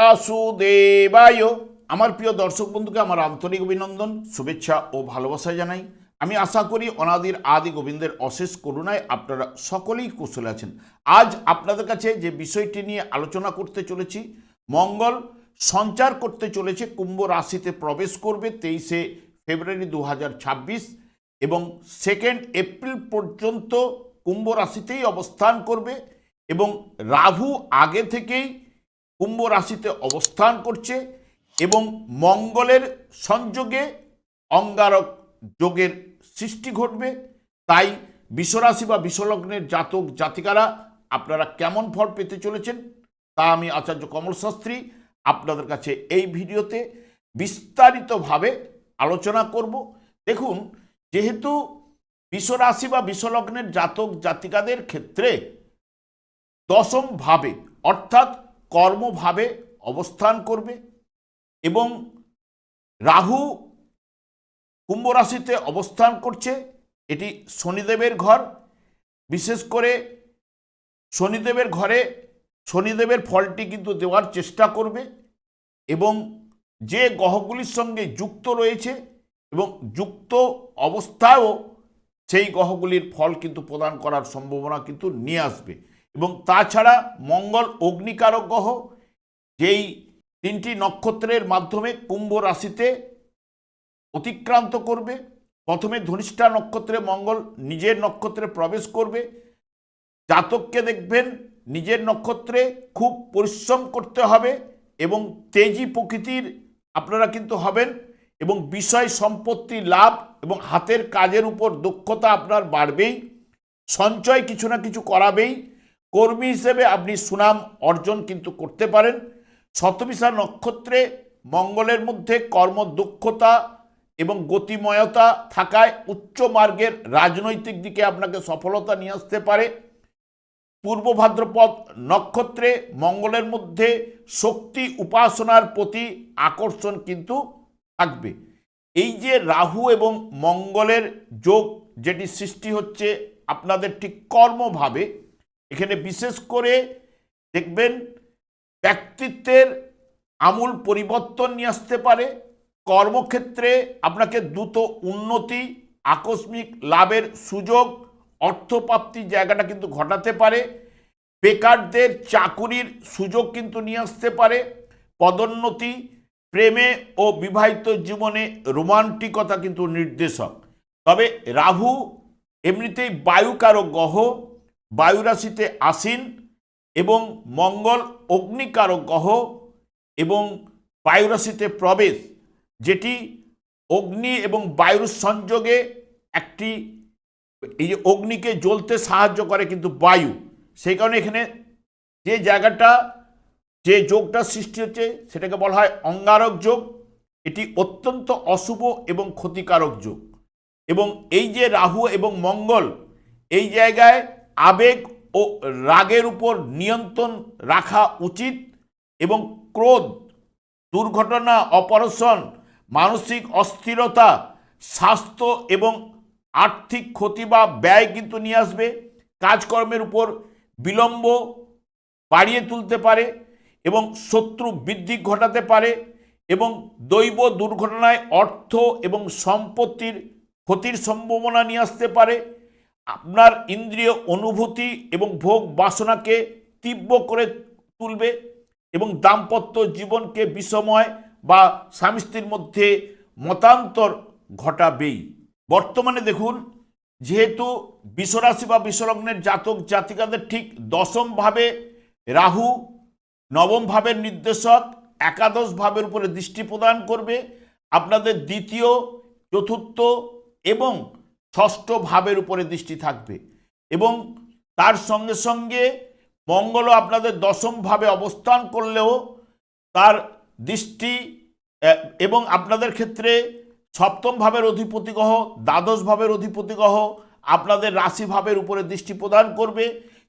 বাসুদেবায়। আমার প্রিয় দর্শক বন্ধুকে আমার আন্তরিক অভিনন্দন, শুভেচ্ছা ও ভালোবাসা জানাই। আমি আশা করি অনাদির আদি গোবিন্দের অশেষ করুণায় আপনারা সকলেই কুশলে আছেন। আজ আপনাদের কাছে যে বিষয়টি নিয়ে আলোচনা করতে চলেছি, মঙ্গল সঞ্চার করতে চলেছে, কুম্ভ রাশিতে প্রবেশ করবে 23শে ফেব্রুয়ারি 2026 এবং 2 এপ্রিল পর্যন্ত কুম্ভ রাশিতেই অবস্থান করবে এবং রাহু আগে থেকেই কুম্ভ রাশিতে অবস্থান করছে এবং মঙ্গলের সংযোগে অঙ্গারক যোগের সৃষ্টি ঘটবে। তাই বিশ্বরাশি বা বিশ্বলগ্নের জাতক জাতিকারা আপনারা কেমন ফল পেতে চলেছেন তা আমি আচার্য কমল শাস্ত্রী আপনাদের কাছে এই ভিডিওতে বিস্তারিতভাবে আলোচনা করব। দেখুন, যেহেতু বিশ্বরাশি বা বিশ্বলগ্নের জাতক জাতিকাদের ক্ষেত্রে দশম ভাবে অর্থাৎ কর্মভাবে অবস্থান করবে এবং রাহু কুম্ভ রাশিতে অবস্থান করছে, এটি শনিদেবের ঘর। বিশেষ করে শনিদেবের ঘরে শনিদেবের ফলটি কিন্তু দেওয়ার চেষ্টা করবে এবং যে গ্রহগুলির সঙ্গে যুক্ত রয়েছে এবং যুক্ত অবস্থায়ও সেই গ্রহগুলির ফল কিন্তু প্রদান করার সম্ভাবনা কিন্তু নিয়ে আসবে। এবং তাছাড়া মঙ্গল অগ্নিকারক গ্রহ, যেই 3টি নক্ষত্রের মাধ্যমে কুম্ভ রাশিতে অতিক্রান্ত করবে। প্রথমে ধনিষ্ঠা নক্ষত্রে মঙ্গল নিজের নক্ষত্রে প্রবেশ করবে। জাতককে দেখবেন নিজের নক্ষত্রে খুব পরিশ্রম করতে হবে এবং তেজি প্রকৃতির আপনারা কিন্তু হবেন এবং বিষয় সম্পত্তি লাভ এবং হাতের কাজের উপর দক্ষতা আপনার বাড়বেই, সঞ্চয় কিছু না কিছু করাবেই। কর্মী হিসেবে আপনি সুনাম অর্জন কিন্তু করতে পারেন। শতবিশা নক্ষত্রে মঙ্গলের মধ্যে কর্মদক্ষতা এবং গতিময়তা থাকায় উচ্চ মার্গের রাজনৈতিক দিকে আপনাকে সফলতা নিয়ে আসতে পারে। পূর্ব ভাদ্রপদ নক্ষত্রে মঙ্গলের মধ্যে শক্তি উপাসনার প্রতি আকর্ষণ কিন্তু থাকবে। এই যে রাহু এবং মঙ্গলের যোগ যেটি সৃষ্টি হচ্ছে আপনাদের ঠিক কর্মভাবে, এখানে বিশেষ করে দেখবেন ব্যক্তিত্বের আমূল পরিবর্তন নিয়ে আসতে পারে। কর্মক্ষেত্রে আপনাকে দ্রুত উন্নতি, আকস্মিক লাভের সুযোগ, অর্থপ্রাপ্তির জায়গাটা কিন্তু ঘটাতে পারে। বেকারদের চাকুরির সুযোগ কিন্তু নিয়ে আসতে পারে। পদোন্নতি, প্রেমে ও বিবাহিত জীবনে রোমান্টিকতা কিন্তু নির্দেশক। তবে রাহু এমনিতেই বায়ুকারক গ্রহ, বায়ুরাশিতে আসীন এবং মঙ্গল অগ্নিকারক গ্রহ এবং বায়ুরাশিতে প্রবেশ, যেটি অগ্নি এবং বায়ুর সংযোগে একটি এই যে অগ্নিকে জ্বলতে সাহায্য করে কিন্তু বায়ু, সেই কারণে এখানে যে জায়গাটা যে যোগটা সৃষ্টি হচ্ছে সেটাকে বলা হয় অঙ্গারক যোগ। এটি অত্যন্ত অশুভ এবং ক্ষতিকারক যোগ এবং এই যে রাহু এবং মঙ্গল এই জায়গায় আবেগ ও রাগের উপর নিয়ন্ত্রণ রাখা উচিত এবং ক্রোধ, দুর্ঘটনা, অপারেশন, মানসিক অস্থিরতা, স্বাস্থ্য এবং আর্থিক ক্ষতি বা ব্যয় কিন্তু নিয়ে আসবে। কাজকর্মের উপর বিলম্ব বাড়িয়ে তুলতে পারে এবং শত্রু বৃদ্ধি ঘটাতে পারে এবং দৈব দুর্ঘটনায় অর্থ এবং সম্পত্তির ক্ষতির সম্ভাবনা নিয়ে আসতে পারে। আপনার ইন্দ্রিয় অনুভূতি এবং ভোগ বাসনাকে তীব্র করে তুলবে এবং দাম্পত্য জীবনকে বিষময় বা স্বামী স্ত্রীর মধ্যে মতান্তর ঘটাবেই। বর্তমানে দেখুন, যেহেতু বিশ্বরাশি বা বিশ্বলগ্নের জাতক জাতিকাদের ঠিক দশম ভাবে রাহু, নবম ভাবের নির্দেশক, একাদশ ভাবের উপরে দৃষ্টি প্রদান করবে। আপনাদের দ্বিতীয়, চতুর্থ এবং ষষ্ঠ ভাবের উপরে দৃষ্টি থাকবে এবং তার সঙ্গে সঙ্গে মঙ্গলও আপনাদের দশম ভাবে অবস্থান করলেও তার দৃষ্টি এবং আপনাদের ক্ষেত্রে সপ্তম ভাবের অধিপতি গ্রহ, দ্বাদশ ভাবের অধিপতি গ্রহ আপনাদের রাশি ভাবের উপরে দৃষ্টি প্রদান করবে,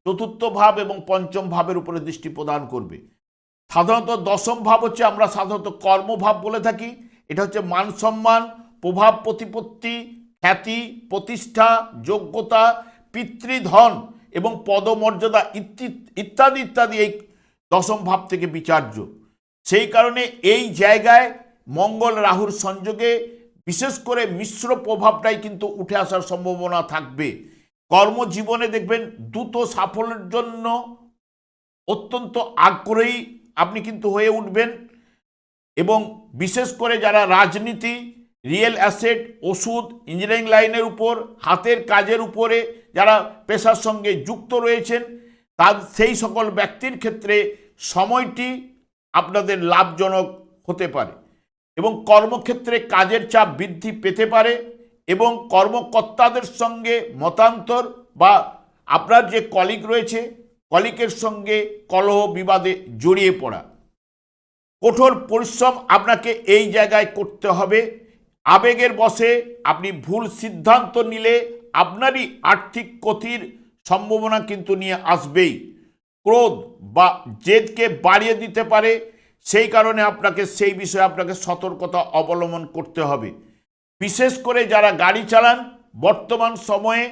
চতুর্থ ভাব এবং পঞ্চম ভাবের উপরে দৃষ্টি প্রদান করবে। সাধারণত দশম ভাব হচ্ছে আমরা সাধারণত কর্মভাব বলে থাকি। এটা হচ্ছে মান সম্মান, প্রভাব প্রতিপত্তি, খ্যাতি, প্রতিষ্ঠা, যোগ্যতা, পিতৃধন এবং পদমর্যাদা ইত্যাদি ইত্যাদি এই দশম ভাব থেকে বিচার্য। সেই কারণে এই জায়গায় মঙ্গল রাহুর সংযোগে বিশেষ করে মিশ্র প্রভাবটাই কিন্তু উঠে আসার সম্ভাবনা থাকবে। কর্মজীবনে দেখবেন দ্রুত সাফল্যের জন্য অত্যন্ত আগ্রহী আপনি কিন্তু হয়ে উঠবেন, এবং বিশেষ করে যারা রাজনীতি, রিয়েল অ্যাসেট, ওষুধ, ইঞ্জিনিয়ারিং লাইনের উপর, হাতের কাজের উপরে যারা পেশার সঙ্গে যুক্ত রয়েছেন তার সেই সকল ব্যক্তির ক্ষেত্রে সময়টি আপনাদের লাভজনক হতে পারে, এবং কর্মক্ষেত্রে কাজের চাপ বৃদ্ধি পেতে পারে, এবং কর্মকর্তাদের সঙ্গে মতান্তর বা আপনার যে কলিগ রয়েছে কলিগের সঙ্গে কলহ বিবাদে জড়িয়ে পড়া। কঠোর পরিশ্রম আপনাকে এই জায়গায় করতে হবে। আবেগের বশে আপনি ভুল সিদ্ধান্ত নিলে আপনারই আর্থিক ক্ষতির সম্ভাবনা কিন্তু নিয়ে আসবেই। ক্রোধ বা জেদকে বাড়িয়ে দিতে পারে, সেই কারণে আপনাকে সেই বিষয়ে আপনাকে সতর্কতা অবলম্বন করতে হবে। বিশেষ করে যারা গাড়ি চালান, বর্তমান সময়ে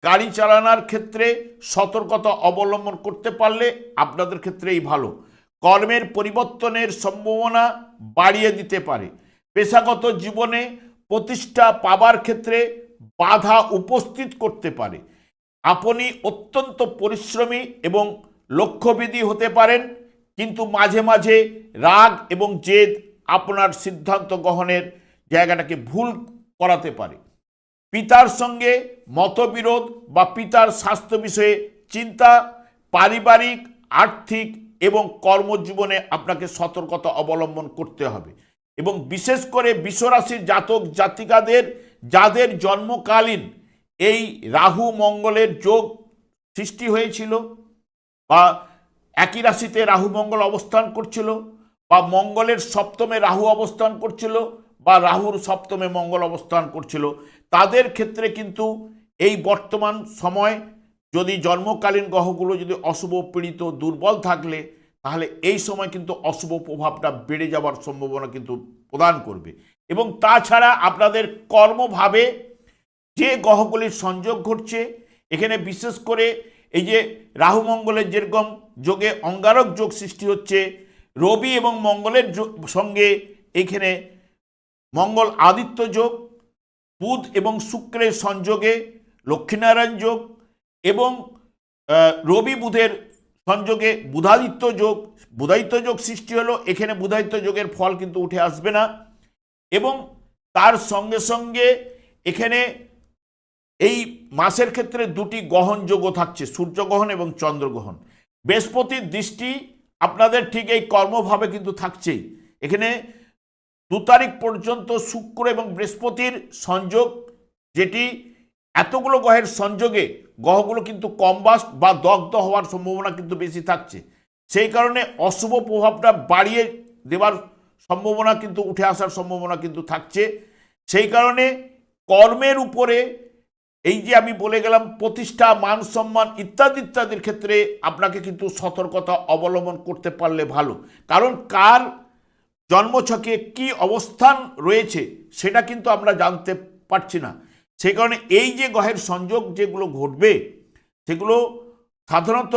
গাড়ি চালানোর ক্ষেত্রে সতর্কতা অবলম্বন করতে পারলে আপনাদের ক্ষেত্রেই ভালো। কর্মের পরিবর্তনের সম্ভাবনা বাড়িয়ে দিতে পারে। পেশাগত জীবনে প্রতিষ্ঠা পাবার ক্ষেত্রে বাধা উপস্থিত করতে পারে। আপনি অত্যন্ত পরিশ্রমী এবং লক্ষ্যভেদী হতে পারেন, কিন্তু মাঝে মাঝে রাগ এবং জেদ আপনার সিদ্ধান্ত গ্রহণের জায়গাটাকে ভুল করাতে পারে। পিতার সঙ্গে মতবিরোধ বা পিতার স্বাস্থ্য বিষয়ে চিন্তা, পারিবারিক, আর্থিক এবং কর্মজীবনে আপনাকে সতর্কতা অবলম্বন করতে হবে। এবং বিশেষ করে বিশ্বরাশির জাতক জাতিকাদের যাদের জন্মকালীন এই রাহু মঙ্গলের যোগ সৃষ্টি হয়েছিল, বা একই রাশিতে রাহু মঙ্গল অবস্থান করছিল, বা মঙ্গলের সপ্তমে রাহু অবস্থান করছিল, বা রাহুর সপ্তমে মঙ্গল অবস্থান করছিল, তাদের ক্ষেত্রে কিন্তু এই বর্তমান সময় যদি জন্মকালীন গ্রহগুলো যদি অশুভ পীড়িত দুর্বল থাকলে তাহলে এই সময় কিন্তু অশুভ প্রভাবটা বেড়ে যাওয়ার সম্ভাবনা কিন্তু প্রদান করবে। এবং তাছাড়া আপনাদের কর্মভাবে যে গ্রহগুলির সংযোগ ঘটছে, এখানে বিশেষ করে এই যে রাহু মঙ্গলের যেরকম যোগে অঙ্গারক যোগ সৃষ্টি হচ্ছে, রবি এবং মঙ্গলের সঙ্গে এখানে মঙ্গল আদিত্য যোগ, বুধ এবং শুক্রের সংযোগে লক্ষ্মীনারায়ণ যোগ, এবং রবি বুধের সংযোগে বুধাদিত্য যোগ সৃষ্টি হলো। এখানে বুধাদিত্য যোগের ফল কিন্তু উঠে আসবে না, এবং তার সঙ্গে সঙ্গে এখানে এই মাসের ক্ষেত্রে দুটি গ্রহণযোগও থাকছে, সূর্যগ্রহণ এবং চন্দ্রগ্রহণ। বৃহস্পতির দৃষ্টি আপনাদের ঠিক এই কর্মভাবে কিন্তু থাকছেই। এখানে 2 তারিখ পর্যন্ত শুক্র এবং বৃহস্পতির সংযোগ, যেটি এতগুলো গ্রহের সংযোগে গ্রহগুলো কিন্তু কম্বাস্ট বা দগ্ধ হওয়ার সম্ভাবনা কিন্তু বেশি থাকছে। সেই কারণে অশুভ প্রভাবটা বাড়িয়ে দেওয়ার সম্ভাবনা কিন্তু উঠে আসার সম্ভাবনা কিন্তু থাকছে। সেই কারণে কর্মের উপরে এই যে আমি বলে গেলাম প্রতিষ্ঠা, মান সম্মান ইত্যাদি ইত্যাদির ক্ষেত্রে আপনাকে কিন্তু সতর্কতা অবলম্বন করতে পারলে ভালো। কারণ কার জন্মছকে কি অবস্থান রয়েছে সেটা কিন্তু আমরা জানতে পারছি না। সেই কারণে এই যে গ্রহের সংযোগ যেগুলো ঘটবে সেগুলো সাধারণত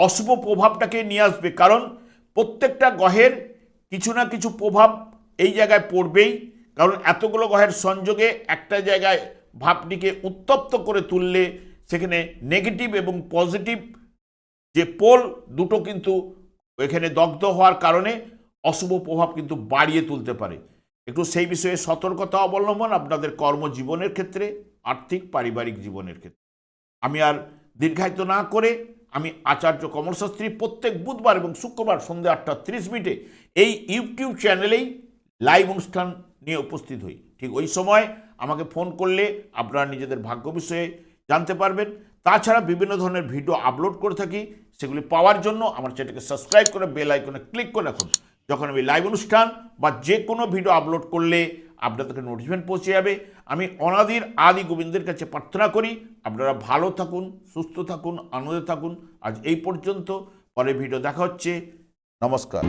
অশুভ প্রভাবটাকে নিয়ে আসবে। কারণ প্রত্যেকটা গ্রহের কিছু না কিছু প্রভাব এই জায়গায় পড়বেই। কারণ এতগুলো গ্রহের সংযোগে একটা জায়গায় ভাবটিকে উত্তপ্ত করে তুললে সেখানে নেগেটিভ এবং পজিটিভ যে পোল দুটো কিন্তু এখানে দগ্ধ হওয়ার কারণে অশুভ প্রভাব কিন্তু বাড়িয়ে তুলতে পারে। একটু সেই বিষয়ে সতর্কতা অবলম্বন আপনাদের কর্মজীবনের ক্ষেত্রে, আর্থিক পারিবারিক জীবনের ক্ষেত্রে। আমি আর দীর্ঘায়িত না করে আমি আচার্য কমল শাস্ত্রী প্রত্যেক বুধবার এবং শুক্রবার সন্ধ্যা 8:30 এই ইউটিউব চ্যানেলেই লাইভ অনুষ্ঠান নিয়ে উপস্থিত হই। ঠিক ওই সময় আমাকে ফোন করলে আপনারা নিজেদের ভাগ্য বিষয়ে জানতে পারবেন। তাছাড়া বিভিন্ন ধরনের ভিডিও আপলোড করে থাকি, সেগুলি পাওয়ার জন্য আমার চ্যানেলকে সাবস্ক্রাইব করে বেল আইকনে ক্লিক করে রাখুন। যখন আমি লাইভ অনুষ্ঠান বা যে কোনো ভিডিও আপলোড করলে আপনাদেরকে নোটিফিকেশন পৌঁছে যাবে। আমি অনাদির আদি গোবিন্দের কাছে প্রার্থনা করি আপনারা ভালো থাকুন, সুস্থ থাকুন, আনন্দে থাকুন। আজ এই পর্যন্ত, পরে ভিডিও দেখা হচ্ছে। নমস্কার।